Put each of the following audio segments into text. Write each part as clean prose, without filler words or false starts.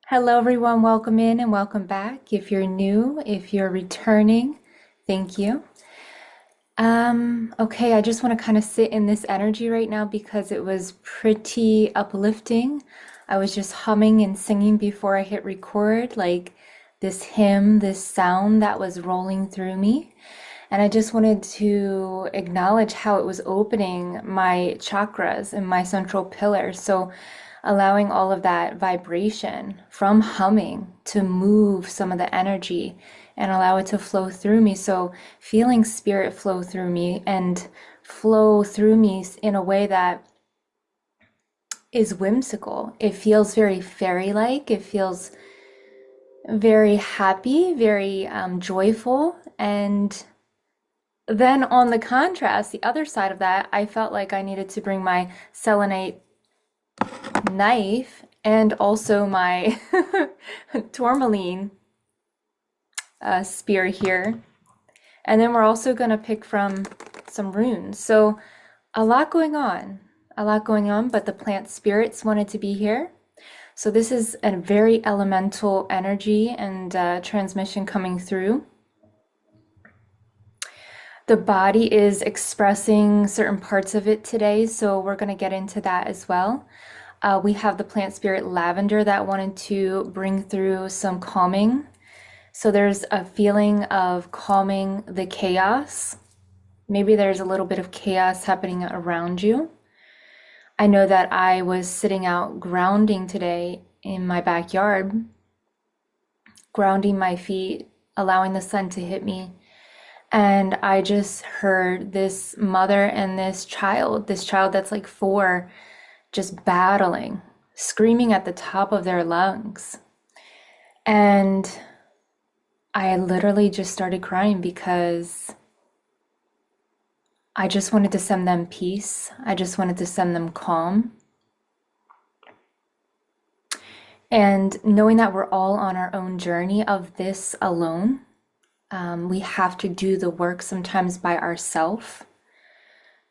Hello, everyone. Welcome in and welcome back. If you're new, if you're returning, thank you. Okay, I just want to kind of sit in this energy right now because it was pretty uplifting. I was just humming and singing before I hit record, like this hymn, this sound that was rolling through me. And I just wanted to acknowledge how it was opening my chakras and my central pillar. So, allowing all of that vibration from humming to move some of the energy and allow it to flow through me. So, feeling spirit flow through me and flow through me in a way that is whimsical. It feels very fairy-like. It feels very happy, very joyful, and then on the contrast, the other side of that, I felt like I needed to bring my selenite knife and also my tourmaline spear here. And then we're also going to pick from some runes. So a lot going on, but the plant spirits wanted to be here. So this is a very elemental energy and transmission coming through. The body is expressing certain parts of it today, so we're going to get into that as well. We have the plant spirit lavender that wanted to bring through some calming. So there's a feeling of calming the chaos. Maybe there's a little bit of chaos happening around you. I know that I was sitting out grounding today in my backyard, grounding my feet, allowing the sun to hit me. And I just heard this mother and this child that's like 4, just battling, screaming at the top of their lungs. And I literally just started crying because I just wanted to send them peace. I just wanted to send them calm. And knowing that we're all on our own journey of this alone, we have to do the work sometimes by ourselves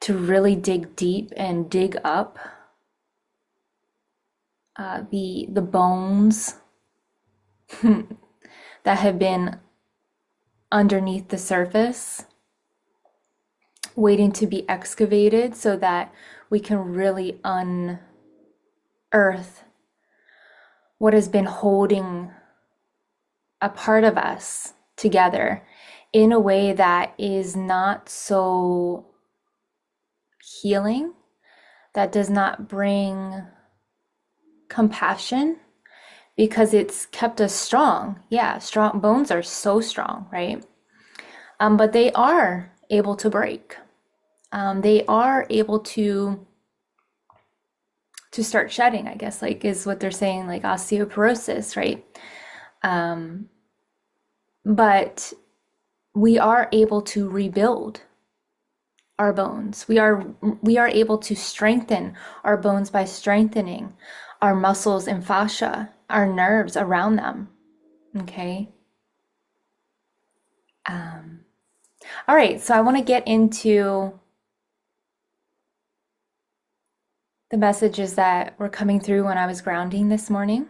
to really dig deep and dig up the bones that have been underneath the surface, waiting to be excavated so that we can really unearth what has been holding a part of us together in a way that is not so healing, that does not bring compassion, because it's kept us strong. Yeah, strong bones are so strong, right? But they are able to break. They are able to start shedding, I guess, like is what they're saying, like osteoporosis, right? But we are able to rebuild our bones. We are able to strengthen our bones by strengthening our muscles and fascia, our nerves around them. Okay. All right, so I want to get into the messages that were coming through when I was grounding this morning.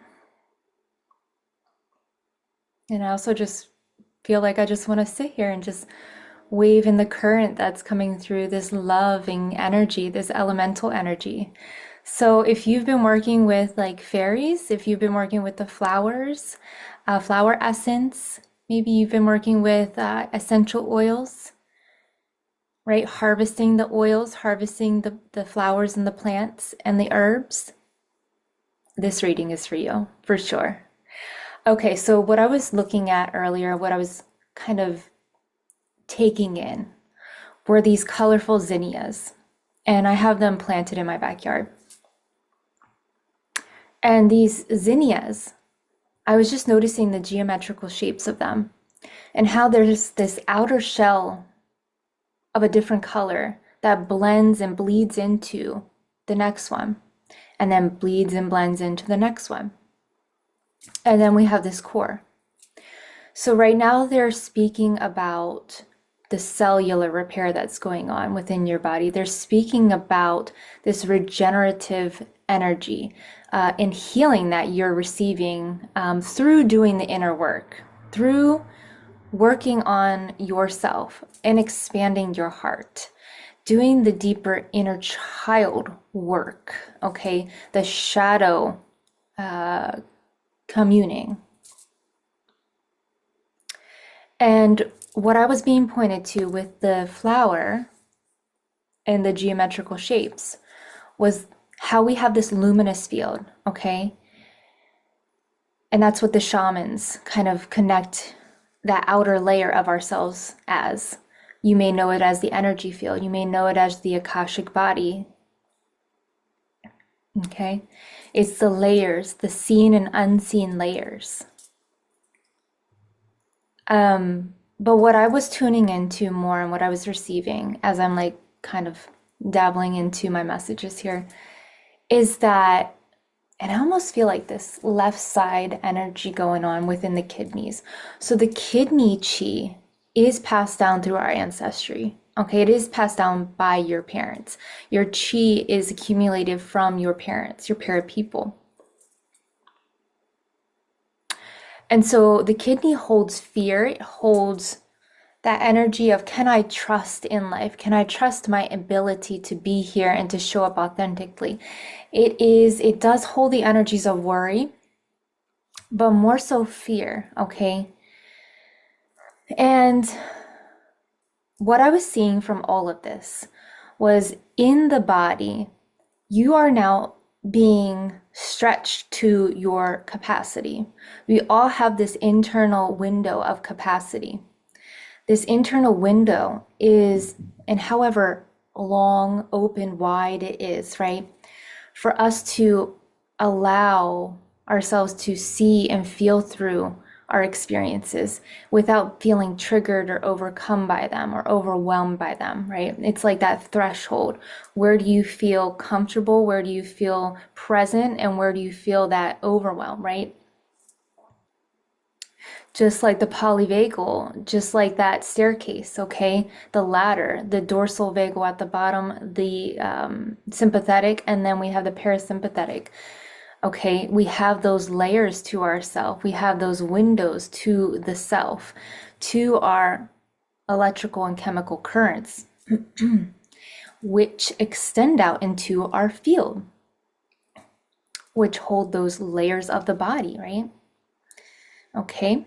And I also just feel like I just want to sit here and just wave in the current that's coming through, this loving energy, this elemental energy. So if you've been working with like fairies, if you've been working with the flowers, flower essence, maybe you've been working with essential oils, right? Harvesting the oils, harvesting the flowers and the plants and the herbs. This reading is for you, for sure. Okay, so what I was looking at earlier, what I was kind of taking in were these colorful zinnias, and I have them planted in my backyard. And these zinnias, I was just noticing the geometrical shapes of them and how there's this outer shell of a different color that blends and bleeds into the next one, and then bleeds and blends into the next one. And then we have this core. So right now they're speaking about the cellular repair that's going on within your body. They're speaking about this regenerative energy and healing that you're receiving through doing the inner work, through working on yourself and expanding your heart, doing the deeper inner child work, okay? The shadow communing. And what I was being pointed to with the flower and the geometrical shapes was how we have this luminous field, okay? And that's what the shamans kind of connect that outer layer of ourselves as. You may know it as the energy field, you may know it as the Akashic body, okay? It's the layers, the seen and unseen layers. But what I was tuning into more and what I was receiving as I'm like kind of dabbling into my messages here is that, and I almost feel like this left side energy going on within the kidneys. So the kidney chi is passed down through our ancestry. Okay, it is passed down by your parents. Your chi is accumulated from your parents, your para people. And so the kidney holds fear, it holds that energy of, can I trust in life? Can I trust my ability to be here and to show up authentically? It does hold the energies of worry, but more so fear, okay? And what I was seeing from all of this was in the body, you are now being stretched to your capacity. We all have this internal window of capacity. This internal window is, and however long, open, wide it is, right? For us to allow ourselves to see and feel through our experiences without feeling triggered or overcome by them or overwhelmed by them, right? It's like that threshold. Where do you feel comfortable? Where do you feel present? And where do you feel that overwhelm, right? Just like the polyvagal, just like that staircase, okay? The ladder, the dorsal vagal at the bottom, the sympathetic, and then we have the parasympathetic. Okay, we have those layers to ourself. We have those windows to the self, to our electrical and chemical currents, which extend out into our field, which hold those layers of the body, right? Okay,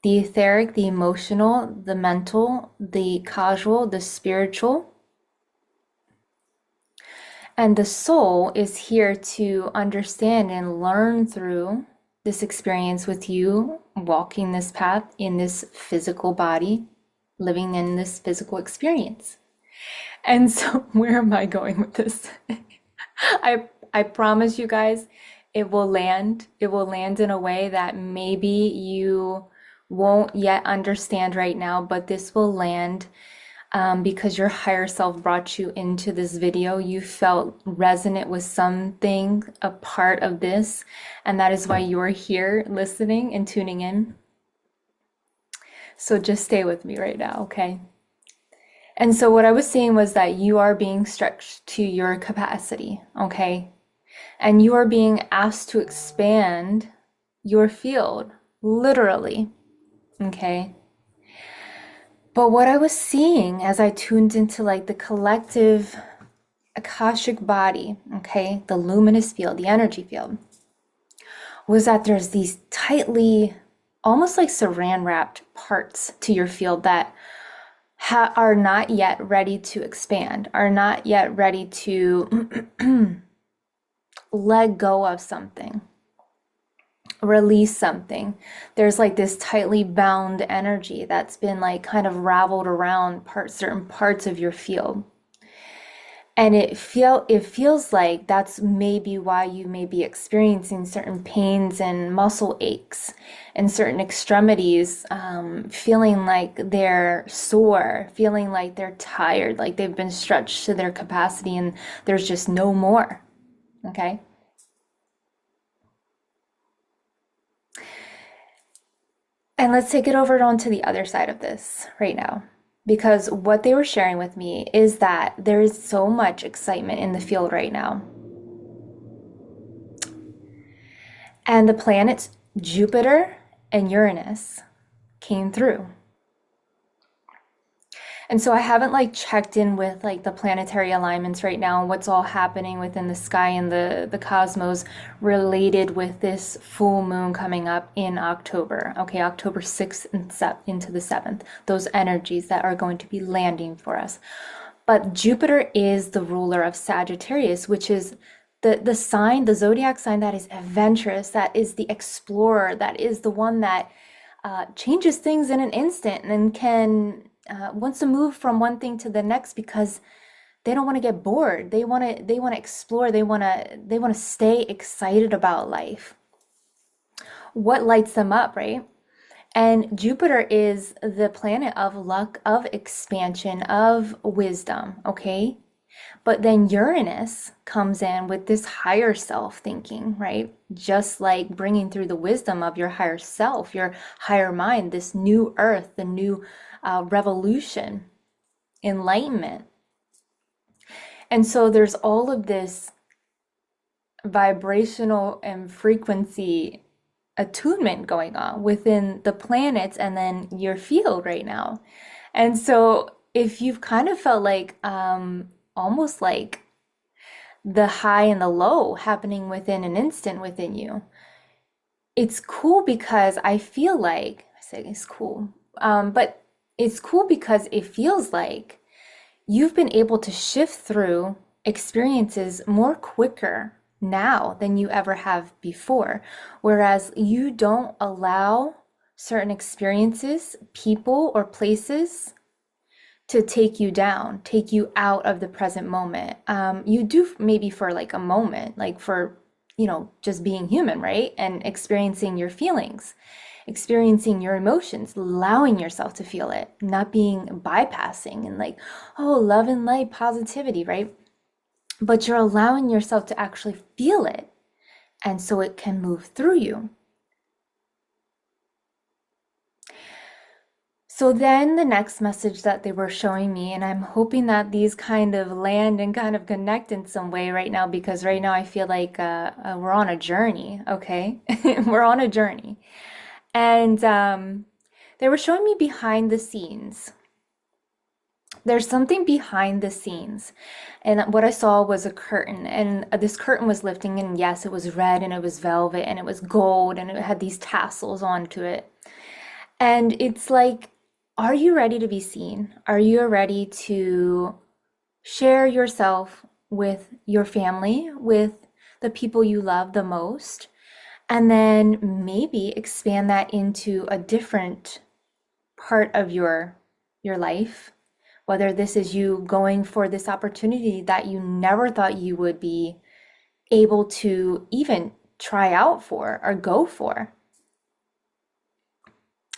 the etheric, the emotional, the mental, the causal, the spiritual. And the soul is here to understand and learn through this experience with you, walking this path in this physical body, living in this physical experience. And so, where am I going with this? I promise you guys, it will land. It will land in a way that maybe you won't yet understand right now, but this will land because your higher self brought you into this video. You felt resonant with something, a part of this, and that is why you're here listening and tuning in. So just stay with me right now, okay? And so what I was saying was that you are being stretched to your capacity, okay? And you are being asked to expand your field, literally, okay? But what I was seeing as I tuned into like the collective Akashic body, okay, the luminous field, the energy field, was that there's these tightly, almost like saran wrapped parts to your field that are not yet ready to expand, are not yet ready to let go of something, release something. There's like this tightly bound energy that's been like kind of raveled around certain parts of your field. And it feels like that's maybe why you may be experiencing certain pains and muscle aches and certain extremities, feeling like they're sore, feeling like they're tired, like they've been stretched to their capacity and there's just no more. Okay? And let's take it over onto the other side of this right now. because what they were sharing with me is that there is so much excitement in the field right now. And the planets Jupiter and Uranus came through. And so I haven't like checked in with like the planetary alignments right now and what's all happening within the sky and the cosmos related with this full moon coming up in October. Okay, October 6th and into the 7th. Those energies that are going to be landing for us. But Jupiter is the ruler of Sagittarius, which is the sign, the zodiac sign that is adventurous, that is the explorer, that is the one that changes things in an instant and can wants to move from one thing to the next because they don't want to get bored. They want to explore. They want to stay excited about life. What lights them up, right? And Jupiter is the planet of luck, of expansion, of wisdom, okay? But then Uranus comes in with this higher self thinking, right? Just like bringing through the wisdom of your higher self, your higher mind, this new earth, the new revolution, enlightenment. And so there's all of this vibrational and frequency attunement going on within the planets and then your field right now. And so if you've kind of felt like almost like the high and the low happening within an instant within you, it's cool because I feel like I say it's cool, but it's cool because it feels like you've been able to shift through experiences more quicker now than you ever have before. Whereas you don't allow certain experiences, people, or places to take you down, take you out of the present moment. You do maybe for like a moment, like for, just being human, right? And experiencing your feelings, experiencing your emotions, allowing yourself to feel it, not being bypassing and like, oh, love and light, positivity, right? But you're allowing yourself to actually feel it. And so it can move through you. So then the next message that they were showing me, and I'm hoping that these kind of land and kind of connect in some way right now, because right now I feel like we're on a journey, okay? We're on a journey. And they were showing me behind the scenes. There's something behind the scenes. And what I saw was a curtain, and this curtain was lifting, and yes, it was red and it was velvet and it was gold and it had these tassels onto it. And it's like, are you ready to be seen? Are you ready to share yourself with your family, with the people you love the most? And then maybe expand that into a different part of your life, whether this is you going for this opportunity that you never thought you would be able to even try out for or go for.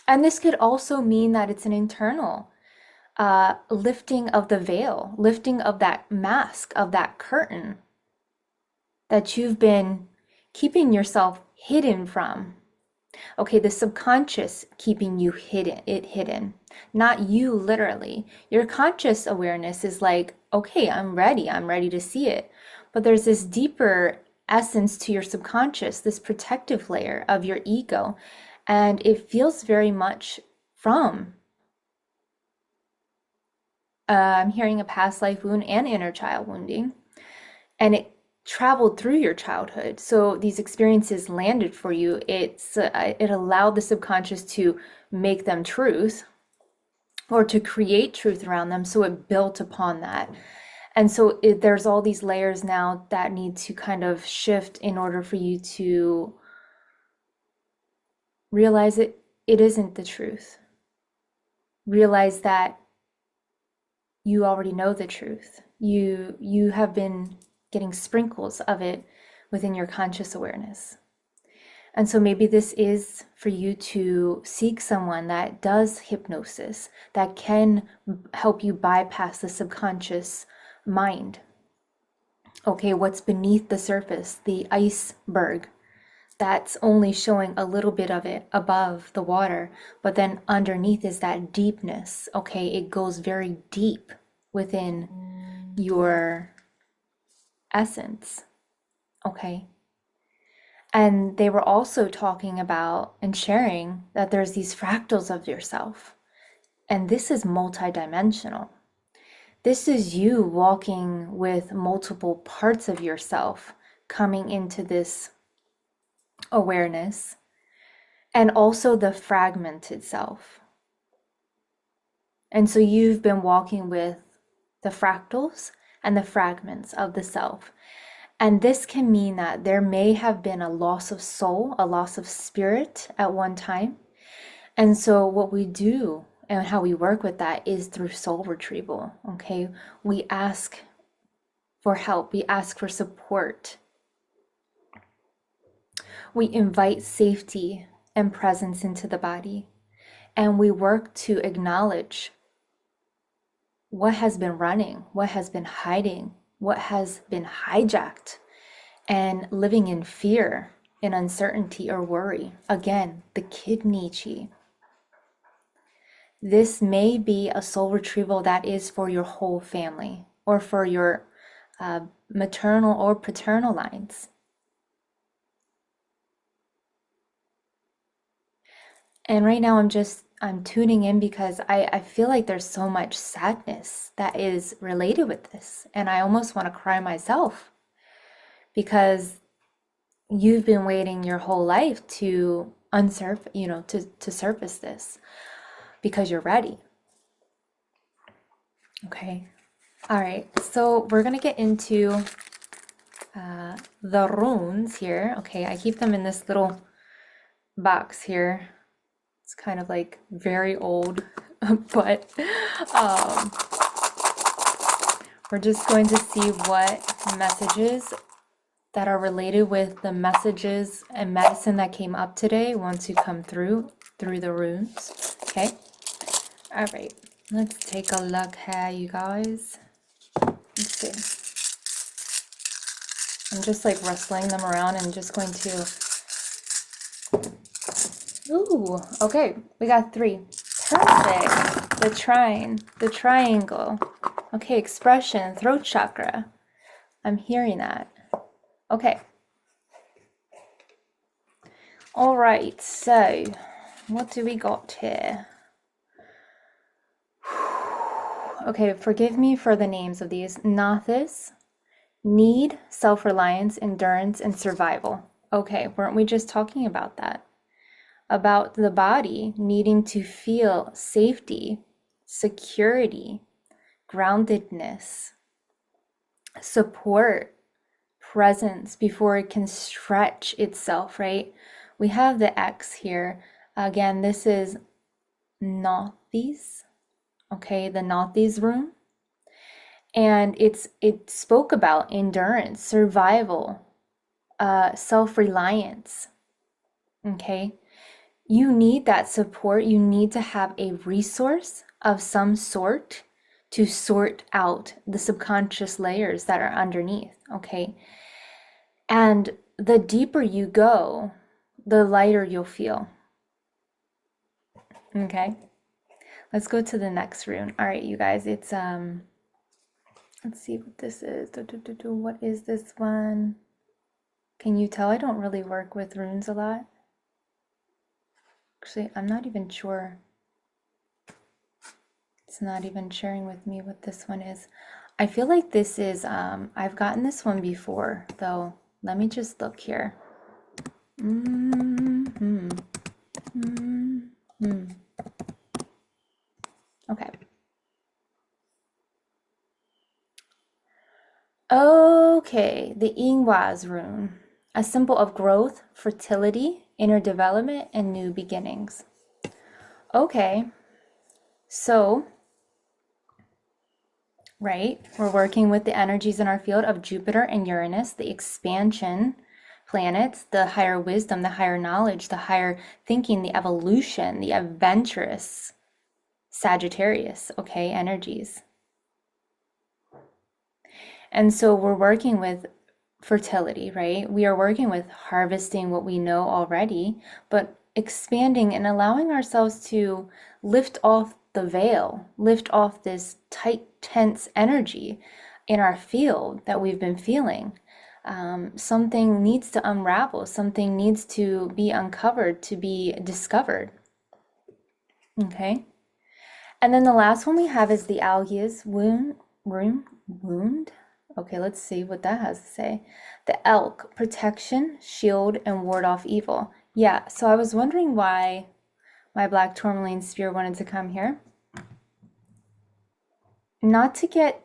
And this could also mean that it's an internal lifting of the veil, lifting of that mask, of that curtain that you've been keeping yourself hidden from. Okay, the subconscious keeping you hidden, not you literally. Your conscious awareness is like, okay, I'm ready to see it. But there's this deeper essence to your subconscious, this protective layer of your ego. And it feels very much from, I'm hearing a past life wound and inner child wounding. And it traveled through your childhood. So these experiences landed for you. It allowed the subconscious to make them truth or to create truth around them. So it built upon that. And so there's all these layers now that need to kind of shift in order for you to realize it isn't the truth. Realize that you already know the truth. You have been getting sprinkles of it within your conscious awareness. And so maybe this is for you to seek someone that does hypnosis, that can help you bypass the subconscious mind. Okay, what's beneath the surface, the iceberg, that's only showing a little bit of it above the water, but then underneath is that deepness. Okay, it goes very deep within your essence. Okay. And they were also talking about and sharing that there's these fractals of yourself. And this is multidimensional. This is you walking with multiple parts of yourself coming into this awareness, and also the fragmented self. And so you've been walking with the fractals and the fragments of the self. And this can mean that there may have been a loss of soul, a loss of spirit at one time. And so what we do and how we work with that is through soul retrieval. Okay. We ask for help, we ask for support, we invite safety and presence into the body, and we work to acknowledge what has been running, what has been hiding, what has been hijacked, and living in fear, in uncertainty or worry. Again, the kidney chi. This may be a soul retrieval that is for your whole family or for your maternal or paternal lines. And right now I'm tuning in because I feel like there's so much sadness that is related with this. And I almost want to cry myself because you've been waiting your whole life to to surface this because you're ready. Okay. All right. So we're gonna get into the runes here. Okay, I keep them in this little box here. It's kind of like very old, but we're just going to see what messages that are related with the messages and medicine that came up today once you come through the runes. Okay. All right. Let's take a look here, you guys. Let's see. I'm just like rustling them around and just going to. Ooh, okay. We got 3. Perfect. The trine, the triangle. Okay, expression, throat chakra. I'm hearing that. Okay. All right, so what do we got here? Okay, forgive me for the names of these. Nathis, need, self-reliance, endurance, and survival. Okay, weren't we just talking about that? About the body needing to feel safety, security, groundedness, support, presence before it can stretch itself, right? We have the X here. Again, this is Nathis, okay, the Nathis rune. And it spoke about endurance, survival, self-reliance, okay? You need that support. You need to have a resource of some sort to sort out the subconscious layers that are underneath, okay? And the deeper you go, the lighter you'll feel. Okay? Let's go to the next rune. All right, you guys, it's let's see what this is. What is this one? Can you tell I don't really work with runes a lot? Actually, I'm not even sure. It's not even sharing with me what this one is. I feel like this is, I've gotten this one before, though. Let me just look here. Okay. Okay, the Ingwas rune, a symbol of growth, fertility, inner development, and new beginnings. Okay, so, right, we're working with the energies in our field of Jupiter and Uranus, the expansion planets, the higher wisdom, the higher knowledge, the higher thinking, the evolution, the adventurous Sagittarius, okay, energies. And so we're working with fertility, right? We are working with harvesting what we know already, but expanding and allowing ourselves to lift off the veil, lift off this tight, tense energy in our field that we've been feeling. Something needs to unravel, something needs to be uncovered, to be discovered. Okay. And then the last one we have is the algaeus wound. Okay, let's see what that has to say. The elk, protection, shield, and ward off evil. Yeah, so I was wondering why my black tourmaline spear wanted to come here. Not to get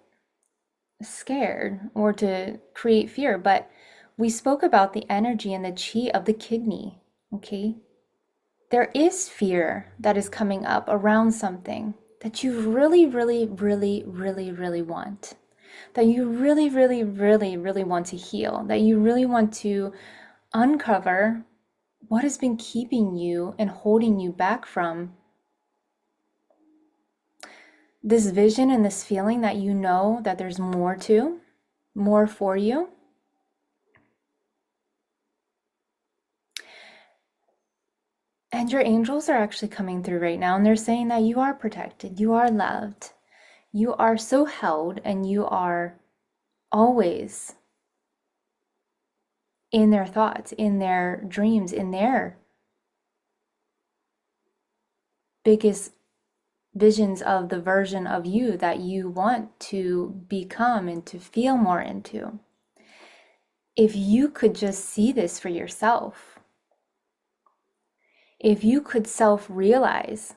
scared or to create fear, but we spoke about the energy and the chi of the kidney, okay? There is fear that is coming up around something that you really, really, really, really, really want, that you really, really, really, really want to heal, that you really want to uncover what has been keeping you and holding you back from this vision and this feeling that you know that there's more to, more for you. And your angels are actually coming through right now, and they're saying that you are protected, you are loved, you are so held, and you are always in their thoughts, in their dreams, in their biggest visions of the version of you that you want to become and to feel more into. If you could just see this for yourself, if you could self-realize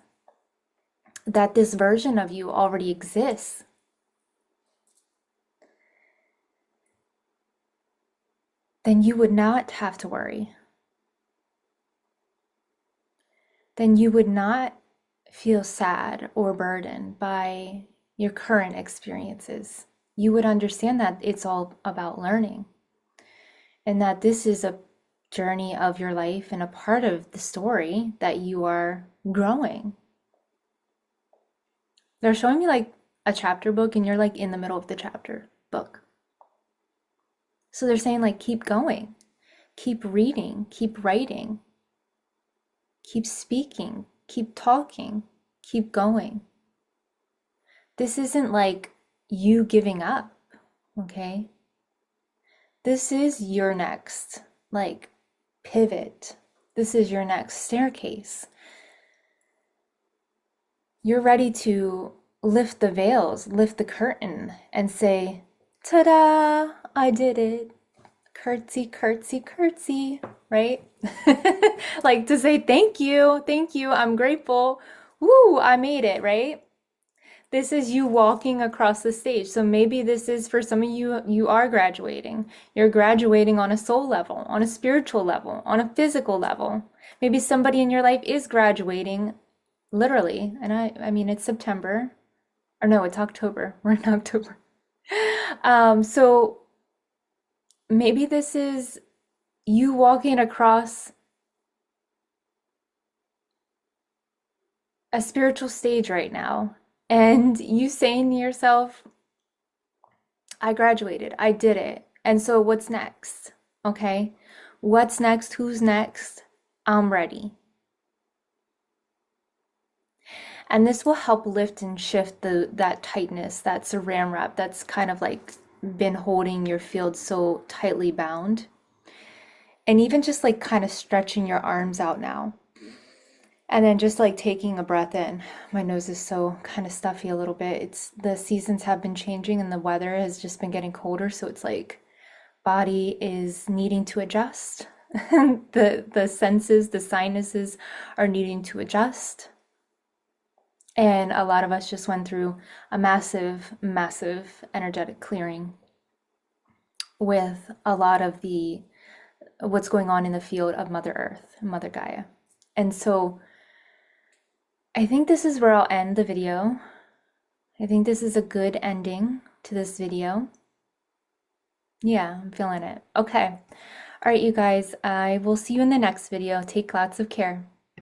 that this version of you already exists, then you would not have to worry. Then you would not feel sad or burdened by your current experiences. You would understand that it's all about learning and that this is a journey of your life and a part of the story that you are growing. They're showing me like a chapter book and you're like in the middle of the chapter book. So they're saying like keep going, keep reading, keep writing, keep speaking, keep talking, keep going. This isn't like you giving up, okay? This is your next like pivot. This is your next staircase. You're ready to lift the veils, lift the curtain, and say, ta-da, I did it. Curtsy, curtsy, curtsy, right? Like to say thank you, I'm grateful. Woo, I made it, right? This is you walking across the stage. So maybe this is for some of you, you are graduating. You're graduating on a soul level, on a spiritual level, on a physical level. Maybe somebody in your life is graduating literally. And I mean, it's September, or no, it's October. We're in October. So maybe this is you walking across a spiritual stage right now and you saying to yourself, I graduated, I did it. And so what's next? Okay. What's next? Who's next? I'm ready. And this will help lift and shift that tightness, that saran wrap that's kind of like been holding your field so tightly bound. And even just like kind of stretching your arms out now. And then just like taking a breath in. My nose is so kind of stuffy a little bit. It's the seasons have been changing and the weather has just been getting colder, so it's like body is needing to adjust. The senses, the sinuses are needing to adjust. And a lot of us just went through a massive, massive energetic clearing with a lot of the what's going on in the field of Mother Earth, Mother Gaia. And so I think this is where I'll end the video. I think this is a good ending to this video. Yeah, I'm feeling it. Okay. All right, you guys, I will see you in the next video. Take lots of care.